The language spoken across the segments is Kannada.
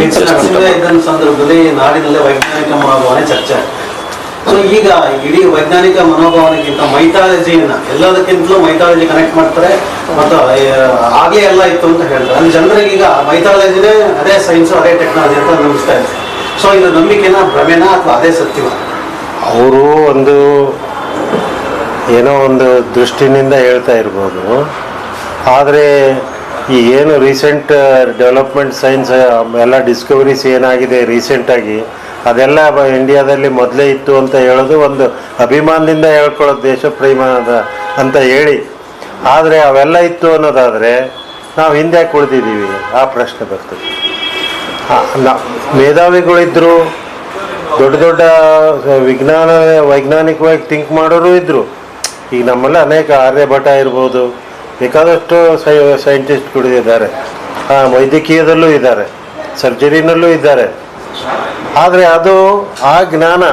ಇದ್ದ ಸಂದರ್ಭದಲ್ಲಿ ನಾಡಿನಲ್ಲಿ ವೈಜ್ಞಾನಿಕ ಮನೋಭಾವನೆ ಚರ್ಚೆ. ಸೊ ಈಗ ಇಡೀ ವೈಜ್ಞಾನಿಕ ಮನೋಭಾವನೆಗಿಂತ ಮೈಥಾಲಜಿಯನ್ನ ಎಲ್ಲದಕ್ಕಿಂತಲೂ ಮೈಥಾಲಜಿ ಕನೆಕ್ಟ್ ಮಾಡ್ತಾರೆ ಮತ್ತು ಹಾಗೆ ಎಲ್ಲ ಇತ್ತು ಅಂತ ಹೇಳ್ತಾರೆ. ಅಲ್ಲಿ ಜನರಿಗೆ ಈಗ ಮೈಥಾಲಜಿನೇ ಅದೇ ಸೈನ್ಸ್ ಅದೇ ಟೆಕ್ನಾಲಜಿ ಅಂತ ನಂಬಿಸ್ತಾ ಇದೆ. ಸೊ ಇದು ನಂಬಿಕೆನ ಭ್ರಮೆನ ಅಥವಾ ಅದೇ ಸತ್ಯವ? ಅವರು ಏನೋ ಒಂದು ದೃಷ್ಟಿನಿಂದ ಹೇಳ್ತಾ ಇರ್ಬೋದು. ಆದರೆ ಈಗೇನು ರೀಸೆಂಟ್ ಡೆವಲಪ್ಮೆಂಟ್ ಸೈನ್ಸ್ ಎಲ್ಲ ಡಿಸ್ಕವರೀಸ್ ಏನಾಗಿದೆ ರೀಸೆಂಟಾಗಿ, ಅದೆಲ್ಲ ಇಂಡಿಯಾದಲ್ಲಿ ಮೊದಲೇ ಇತ್ತು ಅಂತ ಹೇಳೋದು ಒಂದು ಅಭಿಮಾನದಿಂದ ಹೇಳ್ಕೊಳ್ಳೋದು, ದೇಶ ಪ್ರೇಮದ ಅಂತ ಹೇಳಿ. ಆದರೆ ಅವೆಲ್ಲ ಇತ್ತು ಅನ್ನೋದಾದರೆ ನಾವು ಹಿಂದೆ ಉಳಿದಿದ್ದೀವಿ, ಆ ಪ್ರಶ್ನೆ ಬರ್ತದೆ. ಮೇಧಾವಿಗಳಿದ್ದರು, ದೊಡ್ಡ ದೊಡ್ಡ ವೈಜ್ಞಾನಿಕವಾಗಿ ಥಿಂಕ್ ಮಾಡೋರು ಇದ್ದರು. ಈಗ ನಮ್ಮಲ್ಲಿ ಅನೇಕ ಆರ್ಯಭಟ ಇರ್ಬೋದು, ಬೇಕಾದಷ್ಟು ಸೈಂಟಿಸ್ಟ್ಗಳಿದ್ದಾರೆ, ವೈದ್ಯಕೀಯದಲ್ಲೂ ಇದ್ದಾರೆ, ಸರ್ಜರಿನಲ್ಲೂ ಇದ್ದಾರೆ. ಆದರೆ ಅದು ಆ ಜ್ಞಾನ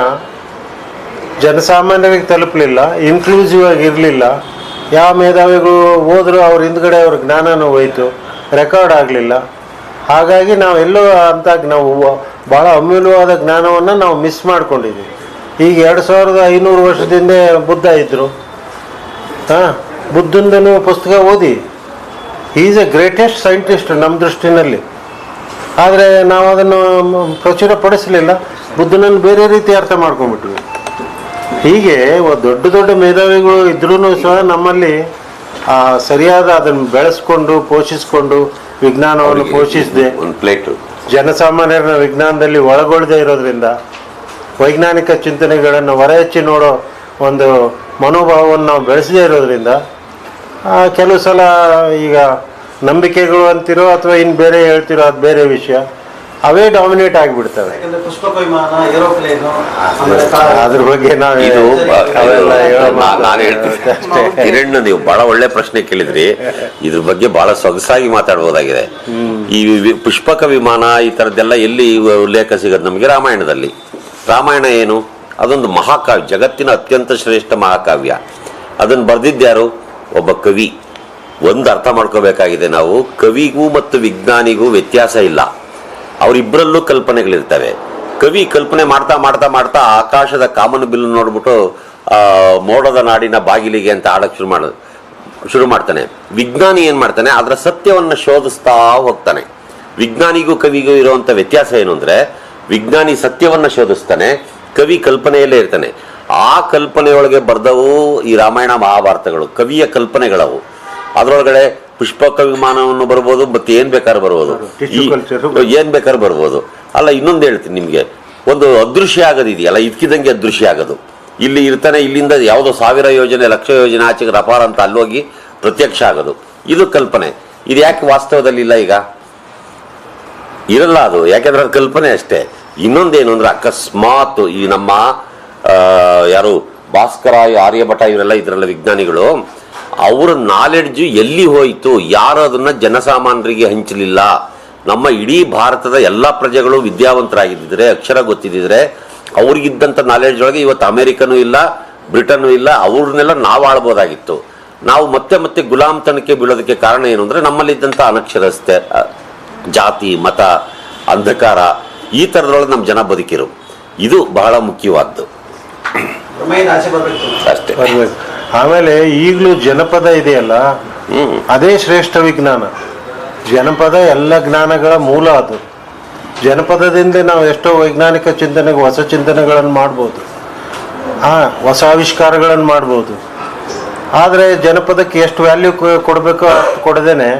ಜನಸಾಮಾನ್ಯರಿಗೆ ತಲುಪಲಿಲ್ಲ, ಇನ್ಕ್ಲೂಸಿವ್ ಆಗಿ ಇರಲಿಲ್ಲ. ಯಾವ ಮೇಧಾವಿಗಳು ಹೋದರೂ ಅವ್ರ ಹಿಂದ್ಗಡೆ ಅವ್ರ ಜ್ಞಾನನೂ ಹೋಯಿತು, ರೆಕಾರ್ಡ್ ಆಗಲಿಲ್ಲ. ಹಾಗಾಗಿ ನಾವೆಲ್ಲೋ ಅಂತ ನಾವು ಭಾಳ ಅಮೂಲ್ಯವಾದ ಜ್ಞಾನವನ್ನು ನಾವು ಮಿಸ್ ಮಾಡ್ಕೊಂಡಿದ್ದೀವಿ. ಈಗ 2500 ವರ್ಷದಿಂದ ಬುದ್ಧ ಇದ್ದರು. ಬುದ್ಧಂದನು ಪುಸ್ತಕ ಓದಿ, ಈಸ್ ಎ ಗ್ರೇಟೆಸ್ಟ್ ಸೈಂಟಿಸ್ಟ್ ನಮ್ಮ ದೃಷ್ಟಿನಲ್ಲಿ. ಆದರೆ ನಾವು ಅದನ್ನು ಪ್ರಚುರಪಡಿಸಲಿಲ್ಲ, ಬುದ್ಧನನ್ನು ಬೇರೆ ರೀತಿ ಅರ್ಥ ಮಾಡ್ಕೊಂಡ್ಬಿಟ್ವಿ. ಹೀಗೆ ದೊಡ್ಡ ದೊಡ್ಡ ಮೇಧಾವಿಗಳು ಇದ್ರೂ ಸಹ ನಮ್ಮಲ್ಲಿ ಸರಿಯಾದ ಅದನ್ನು ಬೆಳೆಸ್ಕೊಂಡು ಪೋಷಿಸ್ಕೊಂಡು ವಿಜ್ಞಾನವನ್ನು ಪೋಷಿಸದೆ ಜನಸಾಮಾನ್ಯರನ್ನ ವಿಜ್ಞಾನದಲ್ಲಿ ಒಳಗೊಳ್ಳದೆ ಇರೋದ್ರಿಂದ, ವೈಜ್ಞಾನಿಕ ಚಿಂತನೆಗಳನ್ನು ಹೊರಹಚ್ಚಿ ನೋಡೋ ಒಂದು ಮನೋಭಾವವನ್ನು ನಾವು ಬೆಳೆಸದೇ ಇರೋದ್ರಿಂದ ಕೆಲವು ಸಲ ಈಗ ನಂಬಿಕೆಗಳು ಅಂತಿರೋ ಅಥವಾ ಇನ್ನು ಬೇರೆ ಹೇಳ್ತಿರೋ ಅದು ಬೇರೆ ವಿಷಯ, ಅವೇ ಡಾಮಿನೇಟ್ ಆಗಿಬಿಡ್ತವೆ. ಅದ್ರ ಬಗ್ಗೆ ಕಿರಣ್, ನೀವು ಬಹಳ ಒಳ್ಳೆ ಪ್ರಶ್ನೆ ಕೇಳಿದ್ರಿ. ಇದ್ರ ಬಗ್ಗೆ ಬಹಳ ಸೊಗಸಾಗಿ ಮಾತಾಡ್ಬೋದಾಗಿದೆ. ಈ ಪುಷ್ಪಕ ವಿಮಾನ ಈ ತರದ್ದೆಲ್ಲ ಎಲ್ಲಿ ಉಲ್ಲೇಖ ಸಿಗೋದು ನಮಗೆ? ರಾಮಾಯಣದಲ್ಲಿ. ರಾಮಾಯಣ ಏನು? ಅದೊಂದು ಮಹಾಕಾವ್ಯ, ಜಗತ್ತಿನ ಅತ್ಯಂತ ಶ್ರೇಷ್ಠ ಮಹಾಕಾವ್ಯ. ಅದನ್ನು ಬರೆದಿದ್ದ್ಯಾರು? ಒಬ್ಬ ಕವಿ. ಒಂದು ಅರ್ಥ ಮಾಡ್ಕೋಬೇಕಾಗಿದೆ ನಾವು, ಕವಿಗೂ ಮತ್ತು ವಿಜ್ಞಾನಿಗೂ ವ್ಯತ್ಯಾಸ ಇಲ್ಲ. ಅವರಿಬ್ಬರಲ್ಲೂ ಕಲ್ಪನೆಗಳಿರ್ತವೆ. ಕವಿ ಕಲ್ಪನೆ ಮಾಡ್ತಾ ಮಾಡ್ತಾ ಮಾಡ್ತಾ ಆಕಾಶದ ಕಾಮನ ಬಿಲ್ಲು ನೋಡ್ಬಿಟ್ಟು ಮೋಡದ ನಾಡಿನ ಬಾಗಿಲಿಗೆ ಅಂತ ಆಡಕ್ಕೆ ಶುರು ಮಾಡ್ತಾನೆ. ವಿಜ್ಞಾನಿ ಏನ್ ಮಾಡ್ತಾನೆ? ಅದರ ಸತ್ಯವನ್ನು ಶೋಧಿಸ್ತಾ ಹೋಗ್ತಾನೆ. ವಿಜ್ಞಾನಿಗೂ ಕವಿಗೂ ಇರುವಂತ ವ್ಯತ್ಯಾಸ ಏನು ಅಂದ್ರೆ, ವಿಜ್ಞಾನಿ ಸತ್ಯವನ್ನ ಶೋಧಿಸ್ತಾನೆ, ಕವಿ ಕಲ್ಪನೆಯಲ್ಲೇ ಇರ್ತಾನೆ. ಆ ಕಲ್ಪನೆಯೊಳಗೆ ಬರ್ದವು ಈ ರಾಮಾಯಣ ಮಹಾಭಾರತಗಳು, ಕವಿಯ ಕಲ್ಪನೆಗಳವು. ಅದರೊಳಗಡೆ ಪುಷ್ಪಕ ವಿಮಾನವನ್ನು ಬರ್ಬೋದು, ಮತ್ತೆ ಏನ್ ಬೇಕಾದ್ರೂ ಬರ್ಬೋದು, ಏನ್ ಬೇಕಾದ್ರೂ ಬರ್ಬೋದು. ಅಲ್ಲ, ಇನ್ನೊಂದು ಹೇಳ್ತೀನಿ ನಿಮ್ಗೆ, ಒಂದು ಅದೃಶ್ಯ ಆಗೋದಿದೆಯಲ್ಲ, ಇದ್ಕಿದಂಗೆ ಅದೃಶ್ಯ ಆಗೋದು. ಇಲ್ಲಿ ಇರ್ತಾನೆ, ಇಲ್ಲಿಂದ ಯಾವುದೋ 1000 ಯೋಜನೆ 1,00,000 ಯೋಜನೆ ಆಚೆಗೆ ರಪಾರ ಅಂತ ಅಲ್ಲೋಗಿ ಪ್ರತ್ಯಕ್ಷ ಆಗೋದು. ಇದು ಕಲ್ಪನೆ. ಇದು ಯಾಕೆ ವಾಸ್ತವದಲ್ಲಿ ಇಲ್ಲ? ಈಗ ಇರಲ್ಲ ಅದು, ಯಾಕೆಂದ್ರೆ ಅದು ಕಲ್ಪನೆ ಅಷ್ಟೇ. ಇನ್ನೊಂದೇನು ಅಂದ್ರೆ, ಅಕಸ್ಮಾತ್ ಈ ನಮ್ಮ ಯಾರು ಭಾಸ್ಕರ, ಆರ್ಯಭಟ ಇವರೆಲ್ಲ ಇದ್ರಲ್ಲ ವಿಜ್ಞಾನಿಗಳು, ಅವರ ನಾಲೆಡ್ಜ್ ಎಲ್ಲಿ ಹೋಯಿತು? ಯಾರು ಅದನ್ನ ಜನಸಾಮಾನ್ಯರಿಗೆ ಹಂಚಲಿಲ್ಲ. ನಮ್ಮ ಇಡೀ ಭಾರತದ ಎಲ್ಲ ಪ್ರಜೆಗಳು ವಿದ್ಯಾವಂತರಾಗಿದ್ದಿದ್ರೆ, ಅಕ್ಷರ ಗೊತ್ತಿದ್ದಿದ್ರೆ, ಅವ್ರಿಗಿದ್ದಂಥ ನಾಲೆಡ್ಜ್ ಒಳಗೆ ಇವತ್ತು ಅಮೆರಿಕನೂ ಇಲ್ಲ, ಬ್ರಿಟನ್ನೂ ಇಲ್ಲ, ಅವ್ರನ್ನೆಲ್ಲ ನಾವು ಆಳ್ಬೋದಾಗಿತ್ತು. ನಾವು ಮತ್ತೆ ಮತ್ತೆ ಗುಲಾಮ್ತನಕ್ಕೆ ಬೀಳೋದಕ್ಕೆ ಕಾರಣ ಏನು ಅಂದ್ರೆ, ನಮ್ಮಲ್ಲಿದ್ದಂಥ ಅನಕ್ಷರಸ್ತೆ, ಜಾತಿ, ಮತ, ಅಂಧಕಾರ, ಈ ಥರದೊಳಗೆ ನಮ್ಮ ಜನ ಬದುಕಿರು. ಇದು ಬಹಳ ಮುಖ್ಯವಾದ್ದು ಅಷ್ಟೇ. ಆಮೇಲೆ ಈಗಲೂ ಜನಪದ ಇದೆಯಲ್ಲ, ಅದೇ ಶ್ರೇಷ್ಠ ವಿಜ್ಞಾನ. ಜನಪದ ಎಲ್ಲ ಜ್ಞಾನಗಳ ಮೂಲ. ಅದು ಜನಪದದಿಂದ ನಾವು ಎಷ್ಟೋ ವೈಜ್ಞಾನಿಕ ಚಿಂತನೆಗೆ ಹೊಸ ಚಿಂತನೆಗಳನ್ನು ಮಾಡ್ಬೋದು, ಹೊಸ ಆವಿಷ್ಕಾರಗಳನ್ನು ಮಾಡ್ಬೋದು. ಆದರೆ ಜನಪದಕ್ಕೆ ಎಷ್ಟು ವ್ಯಾಲ್ಯೂ ಕೊಡಬೇಕೋ ಅಷ್ಟು ಕೊಡದೇನೆ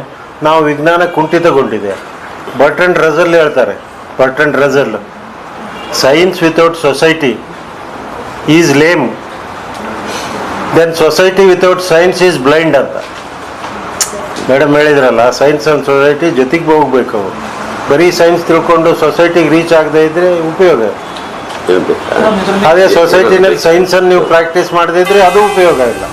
ನಾವು ವಿಜ್ಞಾನ ಕುಂಠಿತಗೊಂಡಿದೆ. ಬರ್ಟ್ರಂಡ್ ರಸಲ್ ಹೇಳ್ತಾರೆ, Bertrand Russell, science without society is lame, then society without science is blind ಅಂತ ಮೇಡಮ್ ಹೇಳಿದ್ರಲ್ಲ. ಸೈನ್ಸ್ ಆ್ಯಂಡ್ ಸೊಸೈಟಿ ಜೊತೆಗೆ ಹೋಗ್ಬೇಕು. ಬರೀ ಸೈನ್ಸ್ ತಿಳ್ಕೊಂಡು ಸೊಸೈಟಿಗೆ ರೀಚ್ ಆಗದೆ ಇದ್ರೆ ಉಪಯೋಗ. ಅದೇ ಸೊಸೈಟಿನಲ್ಲಿ ಸೈನ್ಸನ್ನು ನೀವು ಪ್ರಾಕ್ಟೀಸ್ ಮಾಡದಿದ್ರೆ ಅದು ಉಪಯೋಗ ಇಲ್ಲ.